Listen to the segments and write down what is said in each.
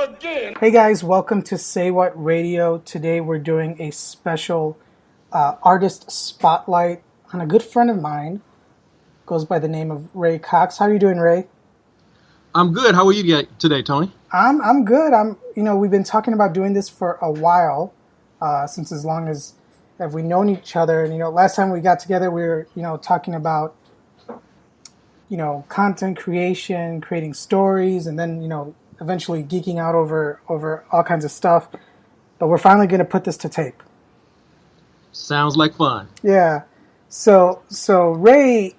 again. Hey guys, welcome to Say What Radio. Today we're doing a special artist spotlight on a good friend of mine. Goes by the name of Ray Cox. How are you doing, Ray? I'm good. How are you today, Tony? I'm good. We've been talking about doing this for a while, since as long as have we known each other. And last time we got together, we were talking about content creation, creating stories, and then eventually geeking out over all kinds of stuff. But we're finally going to put this to tape. Sounds like fun. Yeah. So Ray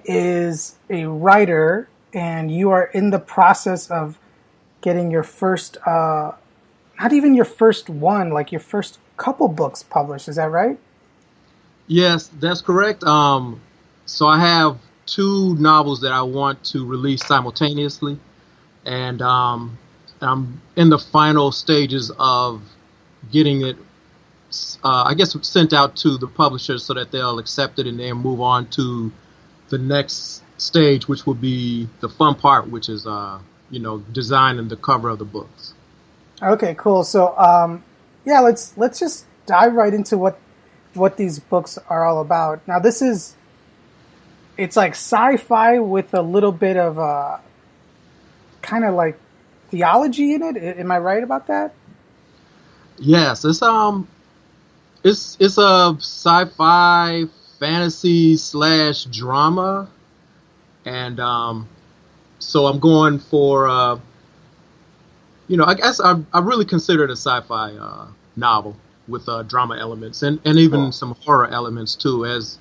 is a writer, and you are in the process of getting your first, not even your first one, like your first couple books published. Is that right? Yes, that's correct. So I have two novels that I want to release simultaneously, and I'm in the final stages of getting it, I guess, sent out to the publishers so that they'll accept it and then move on to the next stage, which will be the fun part, which is designing the cover of the books. Okay, cool. So yeah, let's just dive right into what these books are all about. Now, it's like sci-fi with a little bit of kind of like theology in it. Am I right about that? Yes, it's a sci-fi fantasy / drama, and so I'm going for I guess I really consider it a sci-fi novel with drama elements and even Cool. some horror elements too, as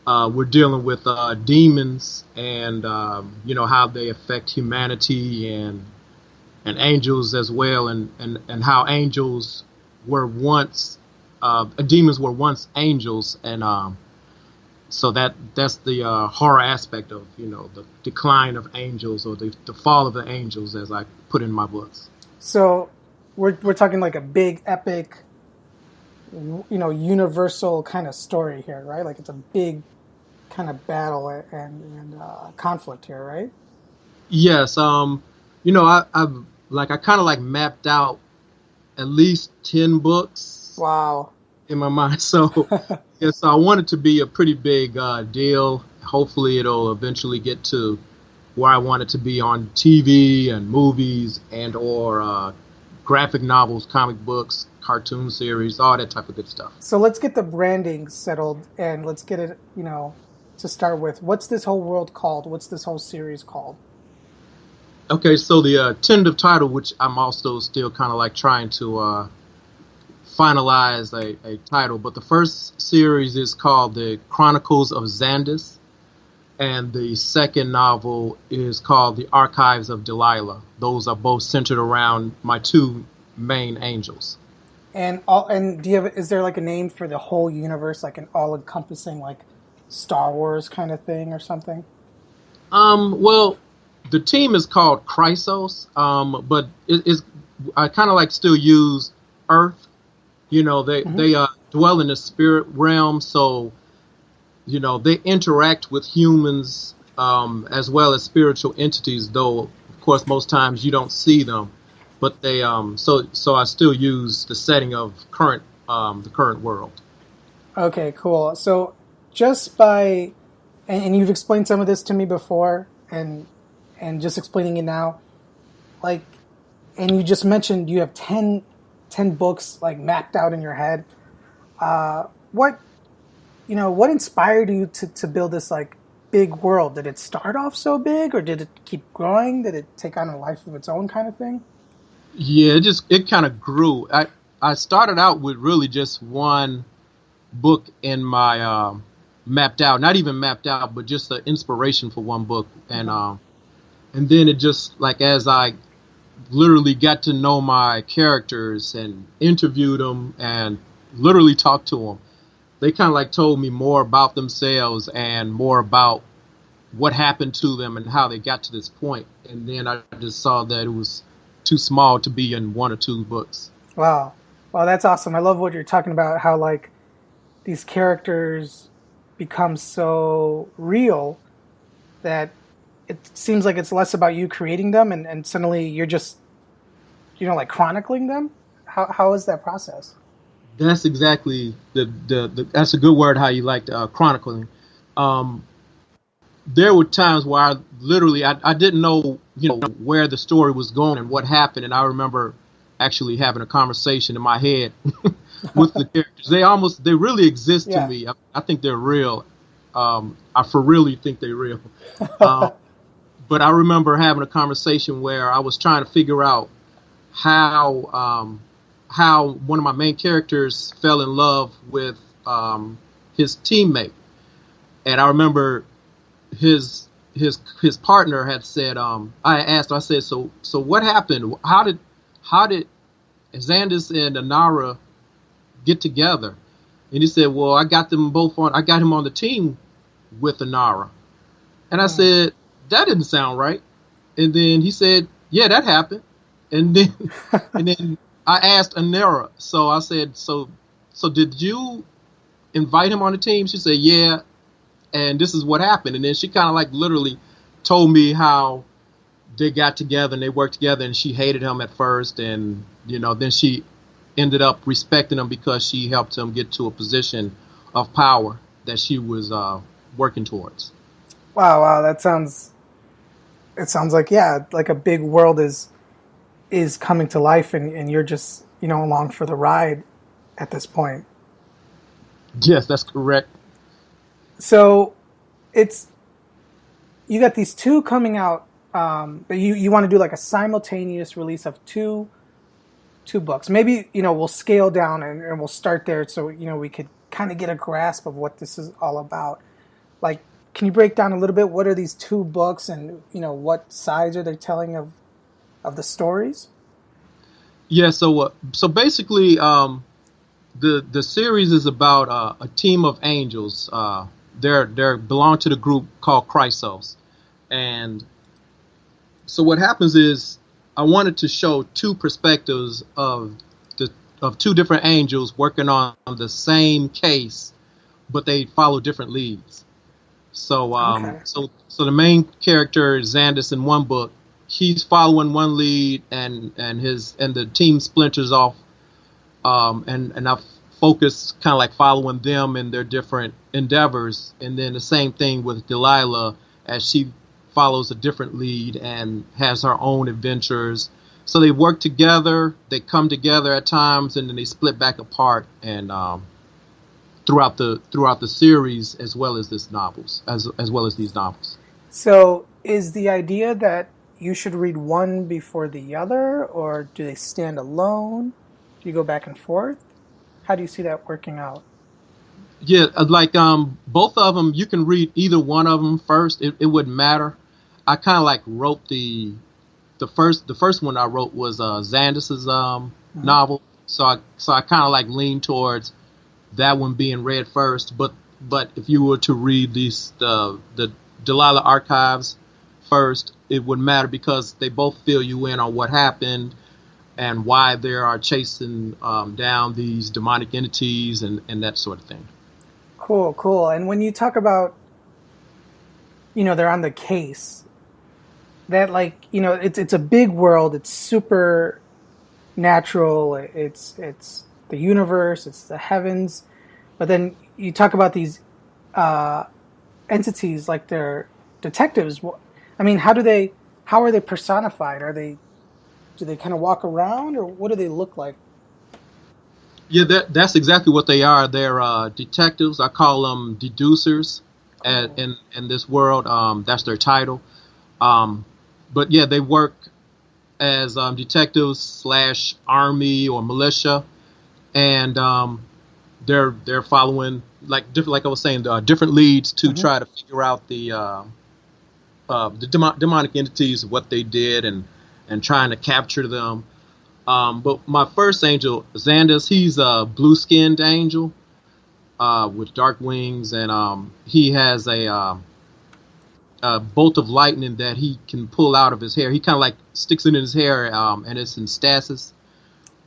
we're dealing with demons and how they affect humanity and angels as well, and how angels were once demons were once angels, and so that's the horror aspect of the decline of angels, or the fall of the angels, as I put in my books. So we're talking like a big epic, universal kind of story here, right? Like it's a big kind of battle and conflict here, right? Yes, I kind of like mapped out at least 10 books Wow. in my mind. So yes, I want it to be a pretty big deal. Hopefully it'll eventually get to where I want it to be on TV and movies and or graphic novels, comic books, cartoon series, all that type of good stuff. So let's get the branding settled, and let's get it, to start with. What's this whole world called? What's this whole series called? Okay, so the tentative title, which I'm also still kind of like trying to finalize a title, but the first series is called The Chronicles of Xandis, and the second novel is called The Archives of Delilah. Those are both centered around my two main angels. And is there like a name for the whole universe, like an all-encompassing, like Star Wars kind of thing or something? Well, the team is called Chrysos, but I kind of like still use Earth. They dwell in the spirit realm, so they interact with humans as well as spiritual entities. Though, of course, most times you don't see them, but they so I still use the setting of the current world. Okay, cool. So just by and you've explained some of this to me before, and just explaining it now, like, and you just mentioned you have 10 books like mapped out in your head. What inspired you to build this like big world? Did it start off so big, or did it keep growing? Did it take on a life of its own kind of thing? Yeah, it kind of grew. I started out with really just one book in my mapped out, not even mapped out, but just the inspiration for one book, and then it just, like, as I literally got to know my characters and interviewed them and literally talked to them, they kind of like told me more about themselves and more about what happened to them and how they got to this point. And then I just saw that it was too small to be in one or two books. Wow. Wow, that's awesome. I love what you're talking about, how like these characters become so real that it seems like it's less about you creating them, and suddenly you're just like chronicling them? How is that process? That's exactly the that's a good word how you like chronicling. Um, there were times where I literally I didn't know where the story was going and what happened, and I remember actually having a conversation in my head with the characters. They really exist to Yeah. me. I think they're real. I for really think they're real. Um, but I remember having a conversation where I was trying to figure out how how one of my main characters fell in love with his teammate, and I remember his partner had said, I asked, I said, so what happened? How did Xandis and Anara get together? And he said, well, I got him on the team with Anara. And I Hmm. said, that didn't sound right. And then he said, yeah, that happened. And then and then I asked Anara, so I said, so did you invite him on the team? She said, yeah, and this is what happened. And then she kind of like literally told me how they got together and they worked together, and she hated him at first, and then she ended up respecting him because she helped him get to a position of power that she was working towards. Wow, wow, that sounds. It sounds like, yeah, like a big world is coming to life, and you're just along for the ride at this point. Yes, that's correct. So it's you got these two coming out, but you want to do like a simultaneous release of two books. Maybe we'll scale down, and we'll start there so we could kind of get a grasp of what this is all about. Like, can you break down a little bit? What are these two books, and what sides are they telling of the stories? Yeah, so basically, the series is about a team of angels. They're belong to the group called Chrysos, and so what happens is I wanted to show two perspectives the of two different angels working on the same case, but they follow different leads. Okay. So the main character Xandis in one book, he's following one lead, and the team splinters off, and I focus kind of like following them in their different endeavors, and then the same thing with Delilah as she follows a different lead and has her own adventures. So they work together, they come together at times, and then they split back apart, and throughout the series as well as this novels as well as these novels. So is the idea that you should read one before the other, or do they stand alone? Do you go back and forth? How do you see that working out? Yeah, like both of them, you can read either one of them first. It wouldn't matter. I kind of like wrote the first one I wrote was Xandis's Hmm. novel, so I kind of like lean towards that one being read first. But if you were to read the Delilah archives first, it wouldn't matter because they both fill you in on what happened and why they are chasing down these demonic entities and that sort of thing. Cool, cool. And when you talk about, they're on the case, that, like, it's a big world. It's super natural. It's the universe. It's the heavens. But then you talk about these uh, entities like they're detectives. I mean, how are they personified? Do they kind of walk around, or what do they look like? Yeah, that's exactly what they are. They're detectives. I call them deducers Cool. in this world. That's their title. Um, but yeah, they work as detectives slash army or militia, and they're following like I was saying, different leads to Hmm. try to figure out the demonic entities, what they did, and trying to capture them. But my first angel, Xandus, he's a blue-skinned angel with dark wings, and he has a bolt of lightning that he can pull out of his hair. He kind of like sticks it in his hair, and it's in stasis.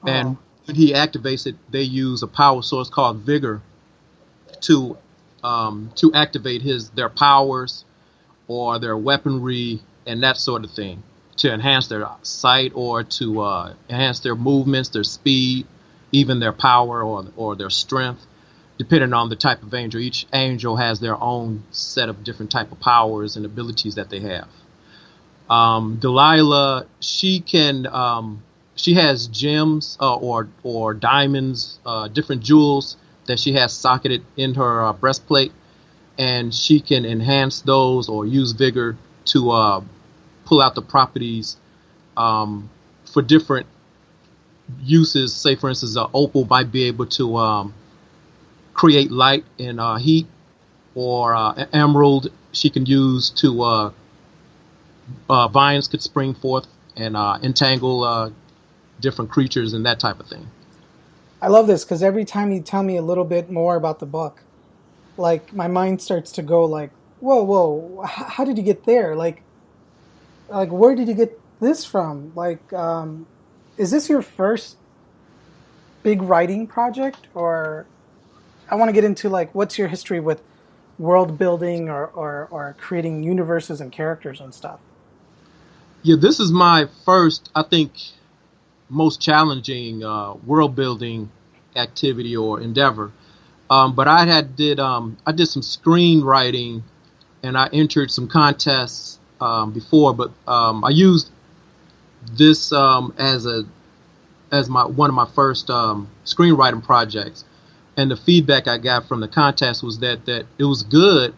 And Oh, when he activates it, they use a power source called Vigor to to activate their powers or their weaponry and that sort of thing. to enhance their sight or to enhance their movements, their speed, even their power or their strength, depending on the type of angel. Each angel has their own set of different type of powers and abilities that they have. Delilah, she has gems or diamonds, different jewels that she has socketed in her breastplate, and she can enhance those or use vigor to pull out the properties for different uses. Say, for instance, an opal might be able to create light and heat, or an emerald she can use to vines could spring forth and entangle different creatures and that type of thing. I love this because every time you tell me a little bit more about the book, like my mind starts to go like, whoa, how did you get there? Like where did you get this from? Like, is this your first big writing project? Or I want to get into like, what's your history with world building or creating universes and characters and stuff? Yeah, this is my first, I think, most challenging world building activity or endeavor. But I did some screenwriting, and I entered some contests before. But I used this as one of my first screenwriting projects, and the feedback I got from the contest was that it was good,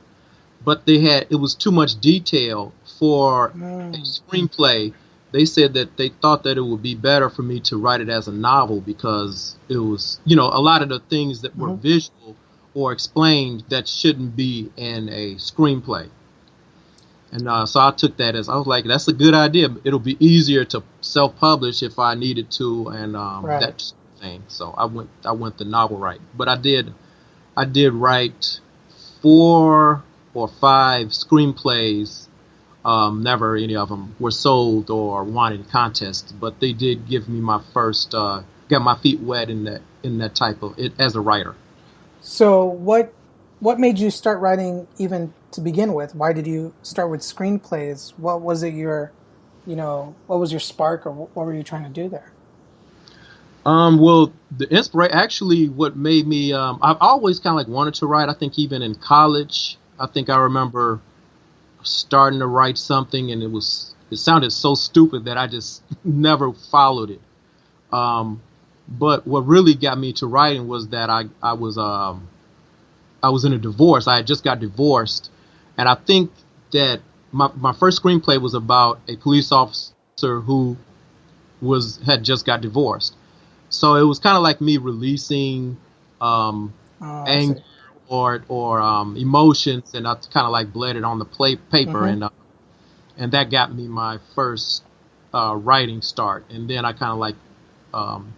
but it was too much detail for a screenplay. They said that they thought that it would be better for me to write it as a novel because it was, a lot of the things that were visual or explained that shouldn't be in a screenplay. And so I took that I was like, that's a good idea. It'll be easier to self-publish if I needed to, and Right. that sort of thing. So I went the novel right. But I did write 4 or 5 screenplays. Never any of them were sold or won in contests, but they did give me my first, got my feet wet in that type of it as a writer. So what made you start writing even to begin with? Why did you start with screenplays? What was it what was your spark, or what were you trying to do there? Well, the inspiration, actually what made me, I've always kind of like wanted to write. I think even in college, I think I remember starting to write something, and it sounded so stupid that I just never followed it. But what really got me to writing was that I was in a divorce. I had just got divorced, and I think that my first screenplay was about a police officer who had just got divorced. So it was kind of like me releasing anger or emotions, and I kind of like bled it on the paper, and that got me my first writing start. And then I kind of like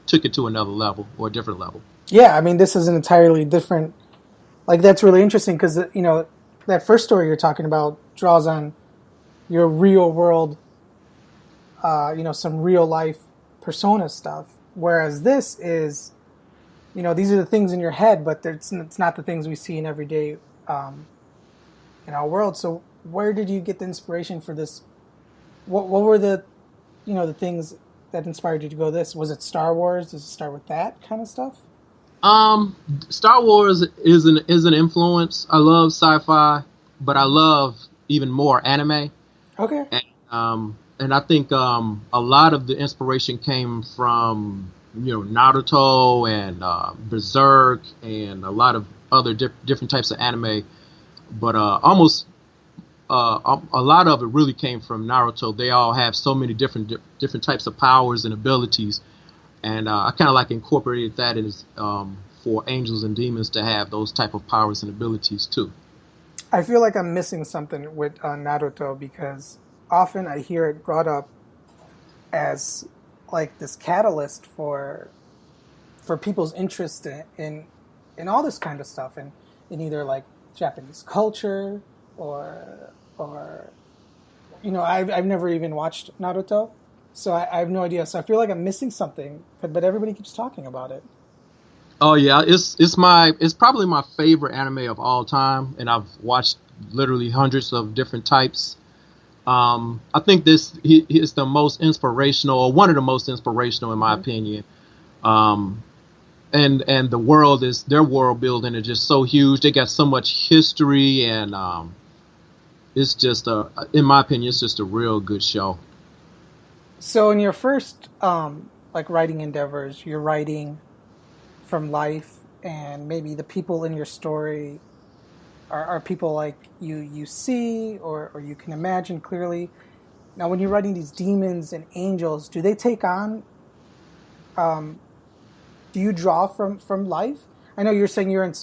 took it to another level or a different level. Yeah, I mean, this is an entirely different. Like, that's really interesting because that first story you're talking about draws on your real world, some real life persona stuff. Whereas this is, these are the things in your head, but it's not the things we see in everyday in our world. So where did you get the inspiration for this? What were the things that inspired you to go this? Was it Star Wars? Does it start with that kind of stuff? Star Wars is an influence. I love sci-fi, but I love even more anime. Okay. And I think a lot of the inspiration came from Naruto and Berserk and a lot of other different types of anime, but almost a lot of it really came from Naruto. They all have so many different types of powers and abilities, and I kind of like incorporated that as for angels and demons to have those type of powers and abilities too. I feel like I'm missing something with Naruto because often I hear it brought up as like this catalyst for people's interest in all this kind of stuff, and in either like Japanese culture or I've never even watched Naruto, so I have no idea. So I feel like I'm missing something, but everybody keeps talking about it. Oh yeah, it's probably my favorite anime of all time, and I've watched literally hundreds of different types. I think this he is the most inspirational, or one of the most inspirational, in my opinion. Um, and the world is their world building is just so huge. They got so much history, and it's just in my opinion, it's just a real good show. So in your first like writing endeavors, you're writing from life, and maybe the people in your story are people like you see or you can imagine clearly. Now, when you're writing these demons and angels, do they take on? Do you draw from life? I know you're saying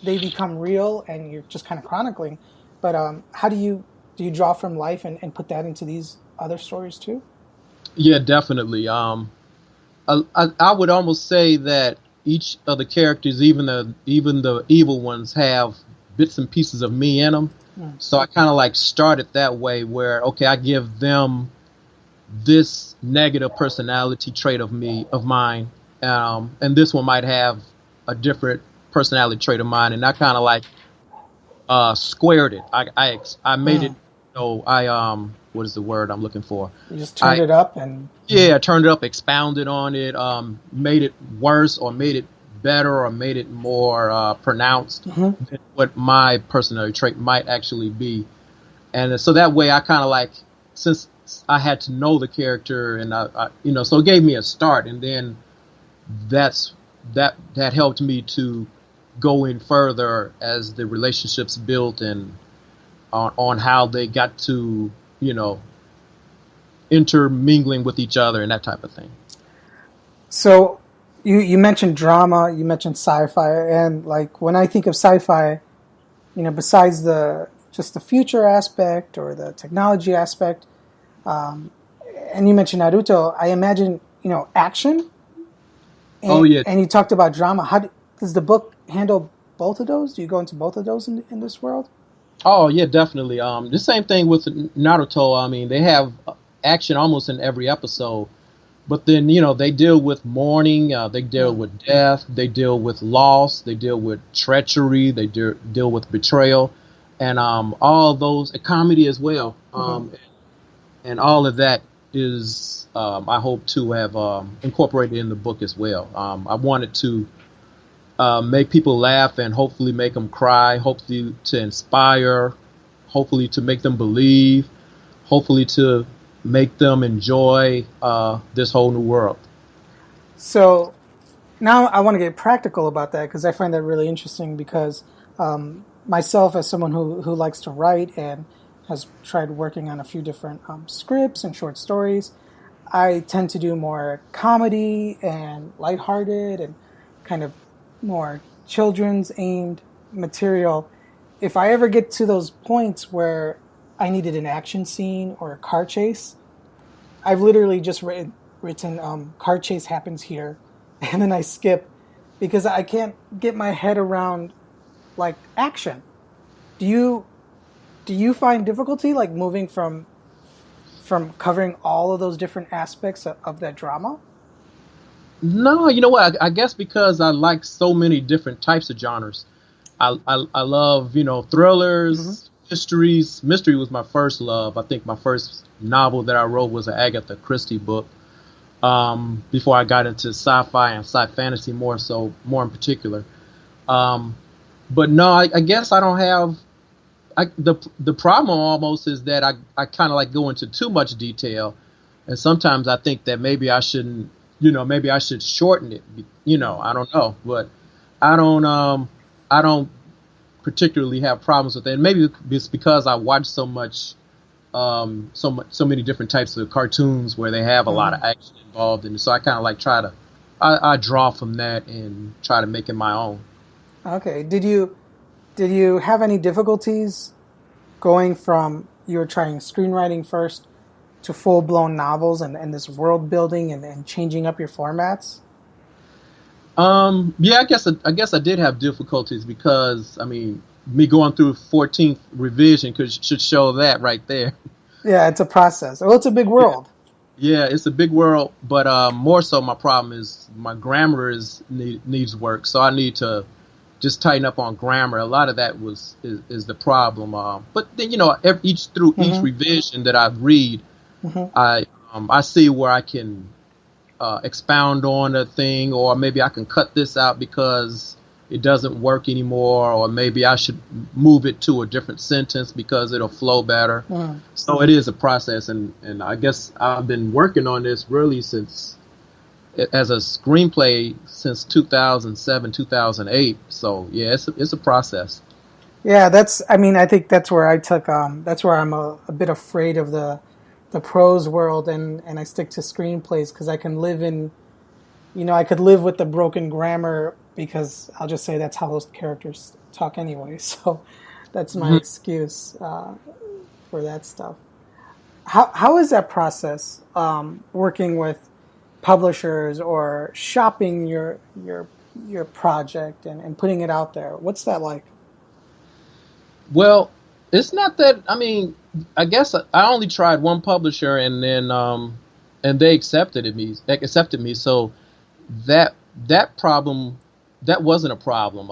they become real and you're just kind of chronicling, but how do you draw from life and put that into these other stories too? Yeah, definitely. I would almost say that each of the characters, even the evil ones, have bits and pieces of me in them. Mm. So I kind of like started that way, where okay, I give them this negative personality trait of mine, and this one might have a different personality trait of mine, and I kind of like squared it. I made it. Mm. I what is the word I'm looking for? You just turned I it up and Yeah, turned it up, expounded on it, made it worse or made it better or made it more pronounced mm-hmm. than what my personality trait might actually be. And so that way I kind of like, since I had to know the character, and so it gave me a start, and then that's that helped me to go in further as the relationships built, and on how they got to, intermingling with each other and that type of thing. So you mentioned drama, you mentioned sci-fi, and like when I think of sci-fi, besides the future aspect or the technology aspect, and you mentioned Naruto, I imagine action. And, Oh yeah. And you talked about drama. Does the book handle both of those? Do you go into both of those in this world? Oh yeah, definitely. The same thing with Naruto. I mean, they have action almost in every episode, but then they deal with mourning, they deal with death, they deal with loss, they deal with treachery, they deal with betrayal, and all those comedy as well. And all of that is I hope to have incorporated in the book as well. I wanted to make people laugh and hopefully make them cry, hopefully to inspire, hopefully to make them believe, hopefully to make them enjoy this whole new world. So now I want to get practical about that because I find that really interesting because myself, as someone who likes to write and has tried working on a few different scripts and short stories, I tend to do more comedy and lighthearted and kind of more children's aimed material. If I ever get to those points where I needed an action scene or a car chase, I've literally just written car chase happens here, and then I skip because I can't get my head around like action. Do you find difficulty like moving from covering all of those different aspects of that drama? No, you know what? I guess because I like so many different types of genres. I love, thrillers, mysteries. Mystery was my first love. I think my first novel that I wrote was an Agatha Christie book. Before I got into sci-fi and sci-fantasy more in particular. But no, I guess I don't have. The problem almost is that I kind of like go into too much detail, and sometimes I think that maybe I shouldn't. Maybe I should shorten it. I don't know, but I don't particularly have problems with it. And maybe it's because I watch so many different types of cartoons where they have a lot of action involved, and so I kind of like I draw from that and try to make it my own. Okay. Did you have any difficulties going from you were trying screenwriting first to full-blown novels and this world building and changing up your formats? Yeah, I guess I did have difficulties because me going through 14th revision should show that right there. Yeah, it's a process. Well, it's a big world. Yeah, it's a big world, but more so my problem is my grammar needs work, so I need to just tighten up on grammar. A lot of that is the problem. But then each revision that I read, I see where I can expound on a thing, or maybe I can cut this out because it doesn't work anymore, or maybe I should move it to a different sentence because it'll flow better. So it is a process, and I guess I've been working on this really as a screenplay since 2007, 2008. So yeah, it's a process. Yeah, I think that's where that's where I'm a bit afraid of the prose world, and I stick to screenplays because I can live in, I could live with the broken grammar because I'll just say that's how those characters talk anyway. So that's my excuse for that stuff. How is that process working with publishers or shopping your project and putting it out there? What's that like? Well, it's not that. I mean, I guess I only tried one publisher, and then and they accepted me. So that problem, that wasn't a problem.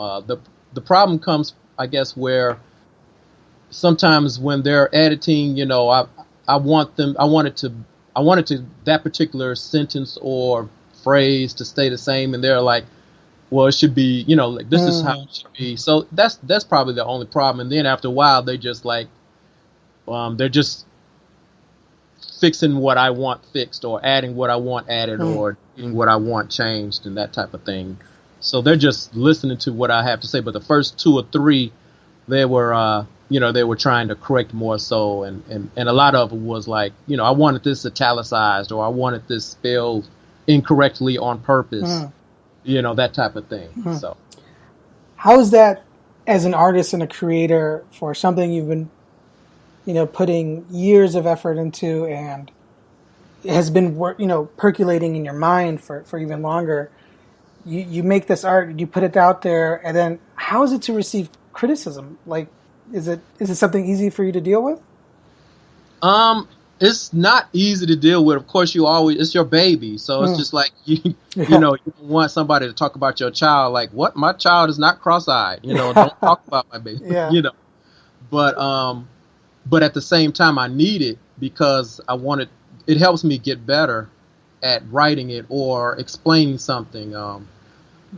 The problem comes, I guess, where sometimes when they're editing, I wanted to that particular sentence or phrase to stay the same, and they're like, well, it should be, like this is how it should be. So that's probably the only problem. And then after a while, they just like, they're just fixing what I want fixed, or adding what I want added, or doing what I want changed, and that type of thing. So they're just listening to what I have to say. But the first two or three, they were, they were trying to correct more so, and a lot of it was like, I wanted this italicized, or I wanted this spelled incorrectly on purpose. That type of thing. So, how is that as an artist and a creator for something you've been, putting years of effort into, and it has been, percolating in your mind for even longer? You make this art, you put it out there, and then how is it to receive criticism? Like, is it something easy for you to deal with? It's not easy to deal with. Of course, it's your baby. So it's just like, you don't want somebody to talk about your child. Like, what? My child is not cross-eyed. Don't talk about my baby, But at the same time, I need it because it helps me get better at writing it or explaining something.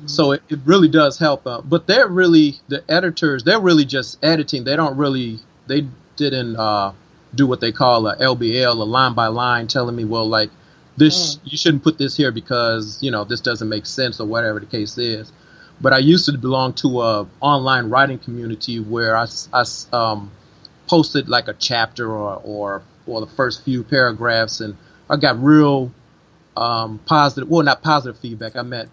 So it really does help. But the editors, they're really just editing. They didn't do what they call a LBL, a line by line, telling me, well, like this, you shouldn't put this here because, this doesn't make sense, or whatever the case is. But I used to belong to a online writing community where I posted like a chapter or the first few paragraphs, and I got real positive, well, not positive feedback. I meant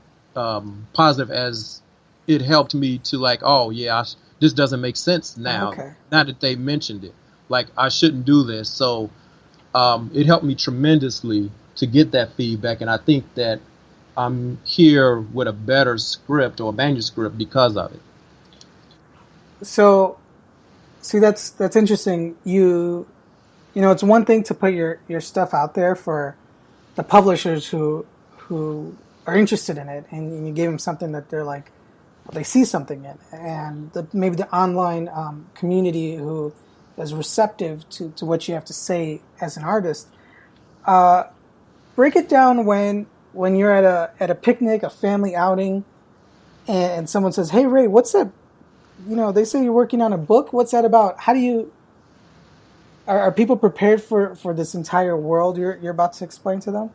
positive as it helped me to like, oh yeah, this doesn't make sense now. Okay. Now that they mentioned it. Like, I shouldn't do this. So it helped me tremendously to get that feedback. And I think that I'm here with a better script or manuscript because of it. So, see, that's interesting. It's one thing to put your stuff out there for the publishers who are interested in it, and you give them something that they're like, they see something in, and maybe the online community who is receptive to what you have to say as an artist. Break it down when you're at a picnic, a family outing, and someone says, "Hey Ray, what's that? They say you're working on a book. What's that about? How do you? Are people prepared for this entire world you're about to explain to them?"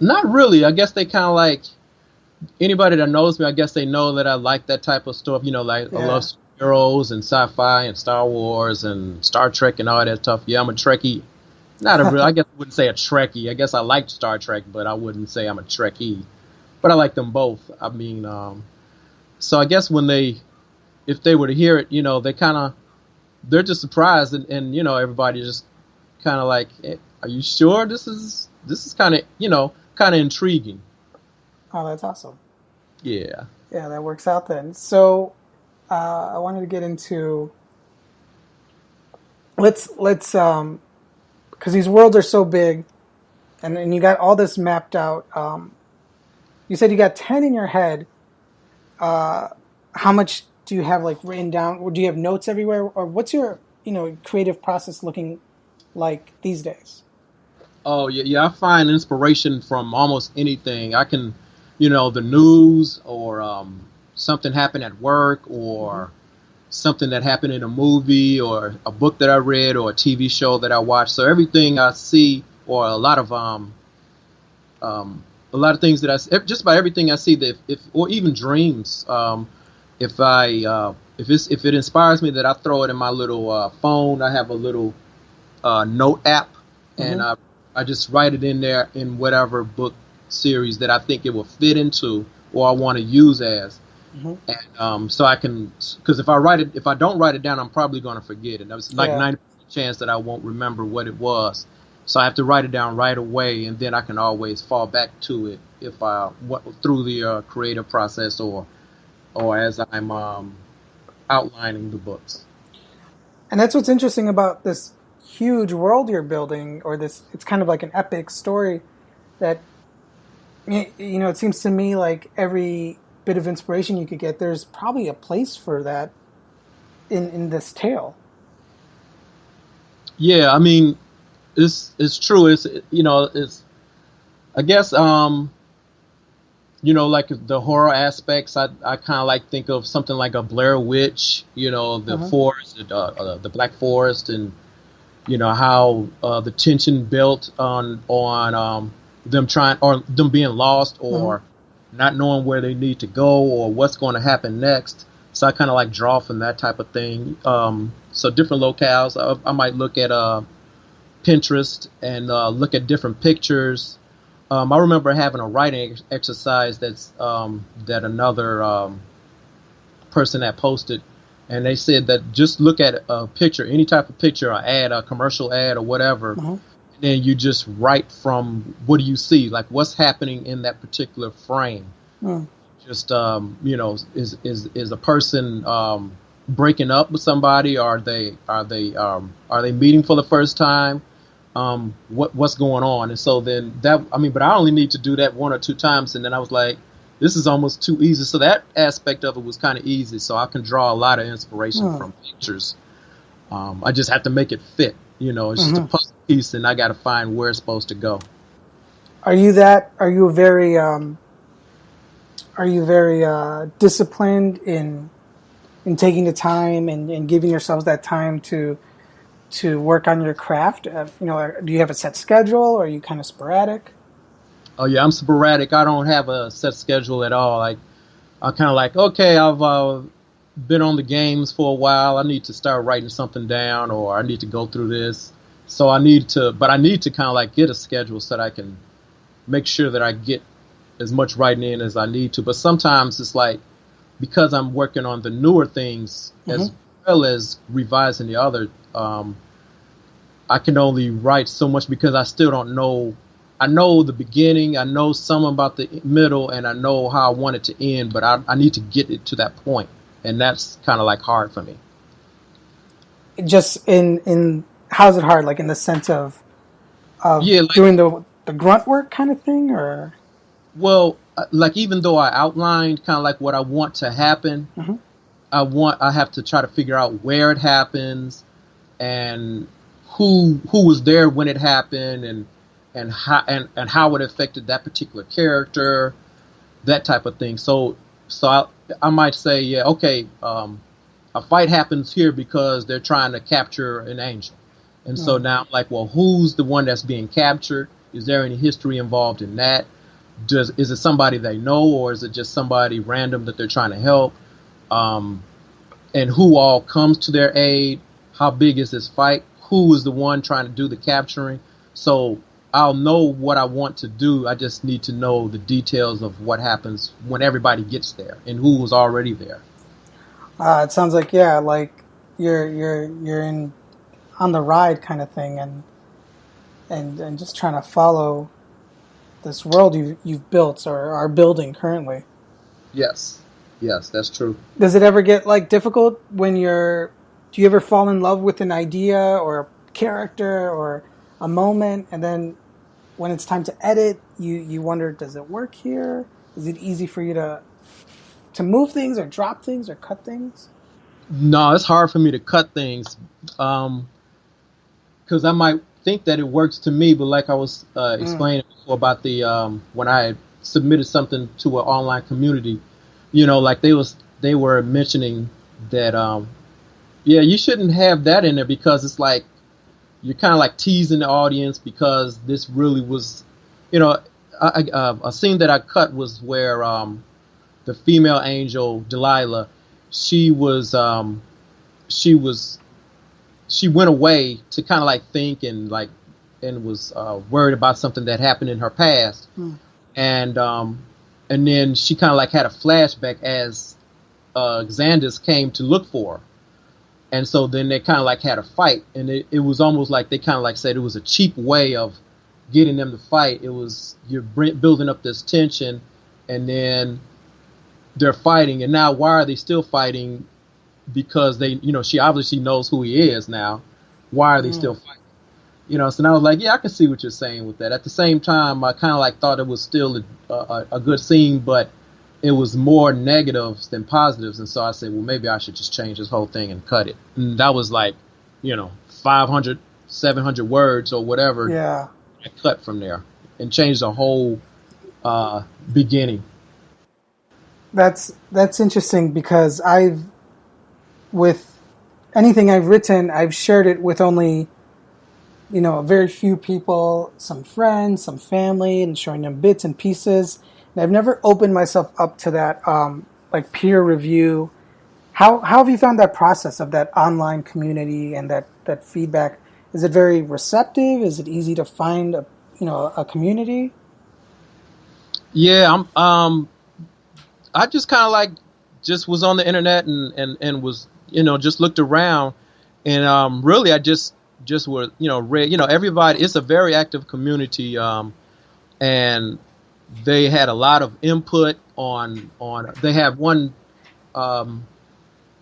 Not really. I guess they kind of like anybody that knows me. I guess they know that I like that type of stuff. I love heroes and sci-fi and Star Wars and Star Trek and all that stuff. Yeah, I'm a Trekkie. Not a real. I guess I wouldn't say a Trekkie. I guess I like Star Trek, but I wouldn't say I'm a Trekkie. But I like them both. I mean, so I guess if they were to hear it, they're just surprised, and everybody just kind of like, are you sure this is kind of intriguing? Oh, that's awesome. Yeah. Yeah, that works out then. So. I wanted to get into let's because these worlds are so big, and you got all this mapped out. You said you got 10 in your head. how much do you have like written down, or do you have notes everywhere, or what's your creative process looking like these days? Oh yeah, yeah. I find inspiration from almost anything. I can, the news or something happened at work Hmm. or something that happened in a movie or a book that I read or a TV show that I watched. So everything I see or a lot of things that just about everything I see that if or even dreams. If I if it inspires me, that I throw it in my little phone. I have a little note app, and Hmm. I just write it in there in whatever book series that I think it will fit into or I want to use as. Hmm. And so I can, because if I don't write it down, I'm probably going to forget it. There's like Yeah. 90% chance that I won't remember what it was. So I have to write it down right away, and then I can always fall back to it if through the creative process or as I'm outlining the books. And that's what's interesting about this huge world you're building, or this, it's kind of like an epic story that, it seems to me like every bit of inspiration you could get, there's probably a place for that in this tale. Yeah, I mean, it's true. It's I guess like the horror aspects. I kind of like think of something like a Blair Witch. The Uh-huh. forest, the Black Forest, and how the tension built on them trying or them being lost Uh-huh. or not knowing where they need to go or what's going to happen next. So I kind of like draw from that type of thing. So different locales. I might look at Pinterest and look at different pictures. I remember having a writing exercise that another person had posted, and they said that just look at a picture, any type of picture, or ad, a commercial ad, or whatever, Uh-huh. and then you just write from what do you see, like what's happening in that particular frame. Uh-huh. Just is a person breaking up with somebody? Are they meeting for the first time? What's going on? And so then but I only need to do that one or two times, and then I was like, this is almost too easy. So that aspect of it was kind of easy. So I can draw a lot of inspiration Uh-huh. from pictures. I just have to make it fit. It's just a Uh-huh. puzzle piece, and I got to find where it's supposed to go. Are you very disciplined in taking the time and giving yourselves that time to work on your craft? Do you have a set schedule, or are you kind of sporadic? Oh yeah, I'm sporadic. I don't have a set schedule at all. I kind of like, okay, I've been on the games for a while. I need to start writing something down, or I need to go through this. So I need to kind of like get a schedule so that I can make sure that I get as much writing in as I need to. But sometimes it's like, because I'm working on the newer things as Hmm. well as revising the other, I can only write so much because I still don't know. I know the beginning, I know some about the middle, and I know how I want it to end, but I need to get it to that point, and that's kind of like hard for me. Just in how's it hard? Like in the sense of Yeah, like, doing the grunt work kind of thing, or well, like even though I outlined kind of like what I want to happen, Mhm. I have to try to figure out where it happens and who was there when it happened and how it affected that particular character, that type of thing. So I might say, yeah, okay, a fight happens here because they're trying to capture an angel, and so Mm. now I'm like, well, who's the one that's being captured? Is there any history involved in that? Is it somebody they know, or is it just somebody random that they're trying to help? Um, and who all comes to their aid? How big is this fight? Who is the one trying to do the capturing? So I'll know what I want to do. I just need to know the details of what happens when everybody gets there and who was already there. It sounds like, yeah, like you're in on the ride kind of thing, and just trying to follow this world you've built or are building currently. Yes, yes, that's true. Does it ever get like difficult when you're? Do you ever fall in love with an idea or a character or a moment, and then when it's time to edit, you wonder, does it work here? Is it easy for you to move things or drop things or cut things? No, it's hard for me to cut things because I might think that it works to me, but like I was explaining before about the when I submitted something to an online community, like they were mentioning that yeah, you shouldn't have that in there because it's like you're kind of like teasing the audience because this really was, a scene that I cut was where the female angel Delilah, she was she went away to kind of like think and was worried about something that happened in her past, and then she kind of like had a flashback as Xandus came to look for her. And so then they kind of like had a fight, and it was almost like they kind of like said it was a cheap way of getting them to fight. It was you're building up this tension, and then they're fighting, and now why are they still fighting? Because they, she obviously knows who he is now. Why are they still fighting? So now I was like, yeah, I can see what you're saying with that. At the same time, I kind of like thought it was still a good scene, but it was more negatives than positives. And so I said, well, maybe I should just change this whole thing and cut it. And that was like, 500, 700 words or whatever. Yeah. I cut from there and changed the whole beginning. That's interesting because with anything I've written, I've shared it with only, very few people, some friends, some family, and showing them bits and pieces. And I've never opened myself up to that, like peer review. How have you found that process of that online community and that feedback? Is it very receptive? Is it easy to find a community? Yeah, I just kind of like just was on the internet and was just looked around and really I just were read everybody. It's a very active community and they had a lot of input on they have one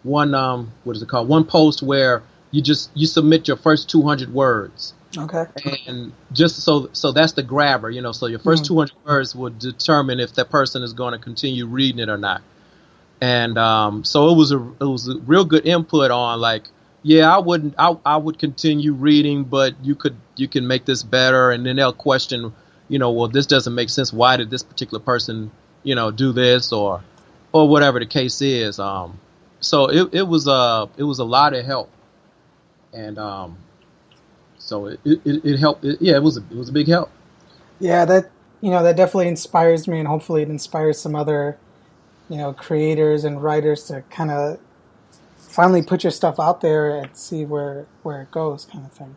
what is it called, one post where you submit your first 200 words. Okay. And just so that's the grabber, so your first 200 words will determine if that person is going to continue reading it or not. And so it was a real good input on like, yeah, I would continue reading, but you can make this better. And then they'll question, well, this doesn't make sense. Why did this particular person, do this or whatever the case is. So it was a lot of help. And so it helped. It was a big help. Yeah, that definitely inspires me, and hopefully it inspires some other, creators and writers to kind of finally put your stuff out there and see where it goes, kind of thing.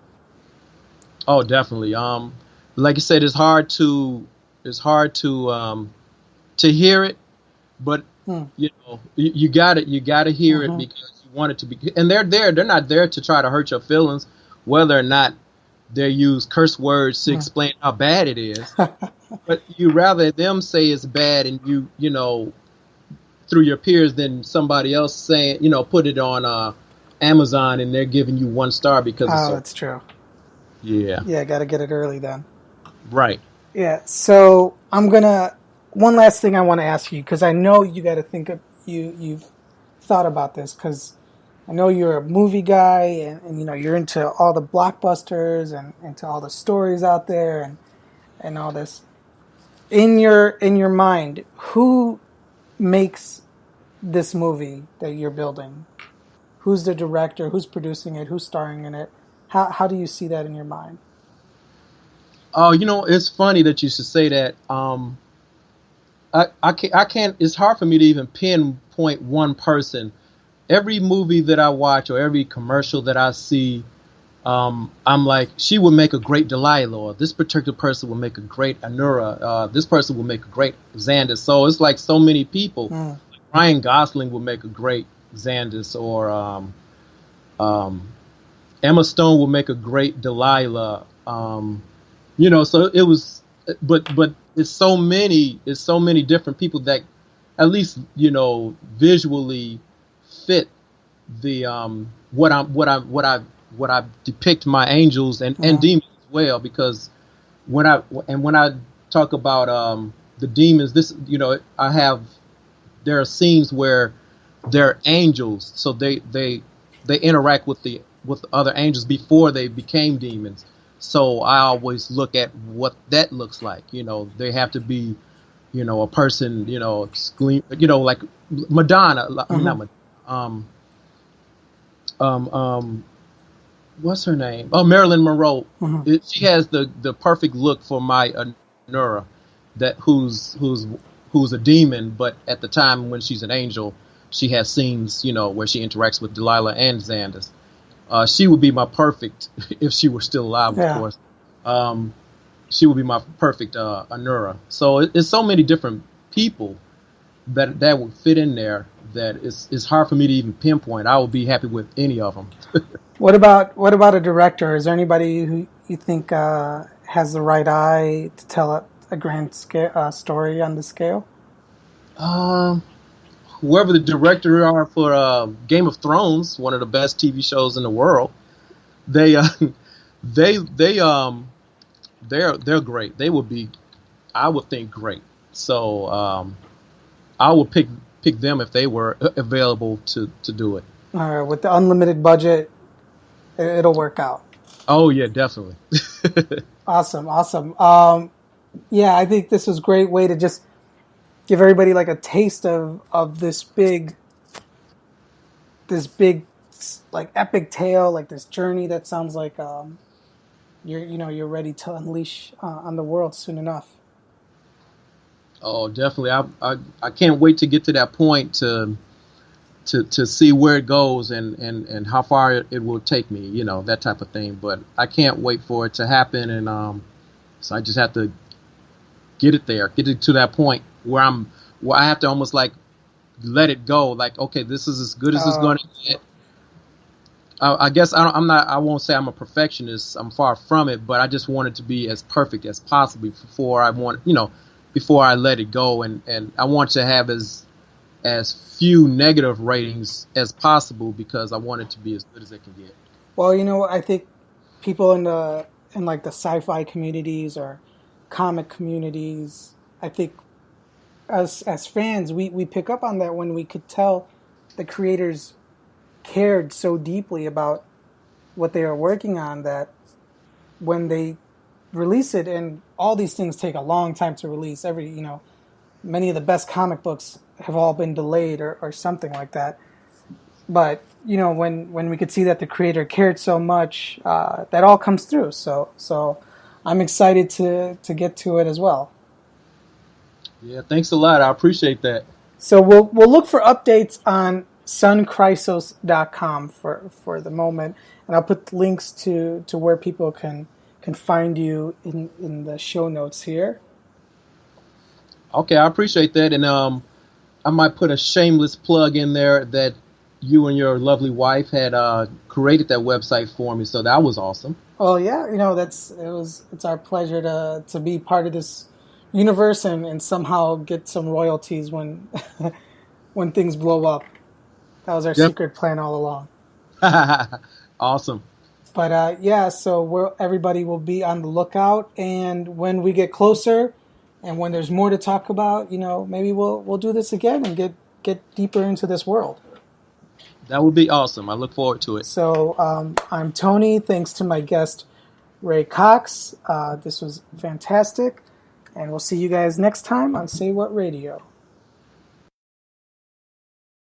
Oh, definitely. Like I said, it's hard to hear it, but you gotta hear it because you want it to be. And they're not there to try to hurt your feelings, whether or not they use curse words to explain how bad it is. But you rather them say it's bad and you through your peers than somebody else saying, put it on Amazon and they're giving you 1 star because that's true. Yeah. Yeah, got to get it early then. Right. Yeah. So one last thing I want to ask you, because I know you got to think of you've thought about this, because I know you're a movie guy and you're into all the blockbusters and into all the stories out there and all this. In your mind, who makes this movie that you're building? Who's the director? Who's producing it? Who's starring in it? How do you see that in your mind? Oh, it's funny that you should say that. I can't. It's hard for me to even pinpoint one person. Every movie that I watch or every commercial that I see, I'm like, she would make a great Delilah, or this particular person will make a great Anura. This person will make a great Xandus. So it's like so many people. Like Ryan Gosling will make a great Xandus, or Emma Stone will make a great Delilah. So it was, but it's so many different people that at least visually fit the what I depict my angels and demons as well, because when I talk about the demons, this I have there are scenes where they're angels, so they interact with the other angels before they became demons. So I always look at what that looks like. They have to be, a person, like Madonna. I mean, not Madonna. What's her name? Oh, Marilyn Monroe. She has the perfect look for my Anura, that who's a demon, but at the time when she's an angel, she has scenes, where she interacts with Delilah and Xandas. She would be my perfect, if she were still alive, of course. She would be my perfect Anura. So it's so many different people that would fit in there that it's hard for me to even pinpoint. I would be happy with any of them. What about a director? Is there anybody who you think has the right eye to tell a grand story on the scale? Whoever the director are for Game of Thrones, one of the best TV shows in the world, they're great. They would be, I would think, great. So I would pick them if they were available to do it. All right, with the unlimited budget, it'll work out. Oh yeah, definitely. Awesome. Yeah, I think this was a great way to just give everybody like a taste of this big like epic tale, like this journey that sounds like you're ready to unleash on the world soon enough. Oh, definitely. I can't wait to get to that point to see where it goes and how far it will take me, that type of thing. But I can't wait for it to happen, and so I just have to get it to that point where I have to almost like let it go. Like, okay, this is as good as it's going to get. I guess I won't say I'm a perfectionist. I'm far from it, but I just want it to be as perfect as possible before I let it go, and I want to have as few negative ratings as possible because I want it to be as good as it can get. Well, I think people in like the sci-fi communities or comic communities, I think as fans, we pick up on that when we could tell the creators cared so deeply about what they are working on that when they release it, and all these things take a long time to release. Many of the best comic books have all been delayed or something like that. But when we could see that the creator cared so much, that all comes through. So I'm excited to get to it as well. Yeah, thanks a lot. I appreciate that. So we'll look for updates on sunchrysos.com for the moment, and I'll put links to where people can find you in the show notes here. Okay, I appreciate that, and I might put a shameless plug in there that you and your lovely wife had created that website for me, so that was awesome. Oh yeah, it's our pleasure to be part of this universe and somehow get some royalties when when things blow up. That was our secret plan all along. Awesome. But so everybody will be on the lookout, and when we get closer, and when there's more to talk about, maybe we'll do this again and get deeper into this world. That would be awesome. I look forward to it. So I'm Tony. Thanks to my guest Ray Cox. This was fantastic, and we'll see you guys next time on Say What Radio.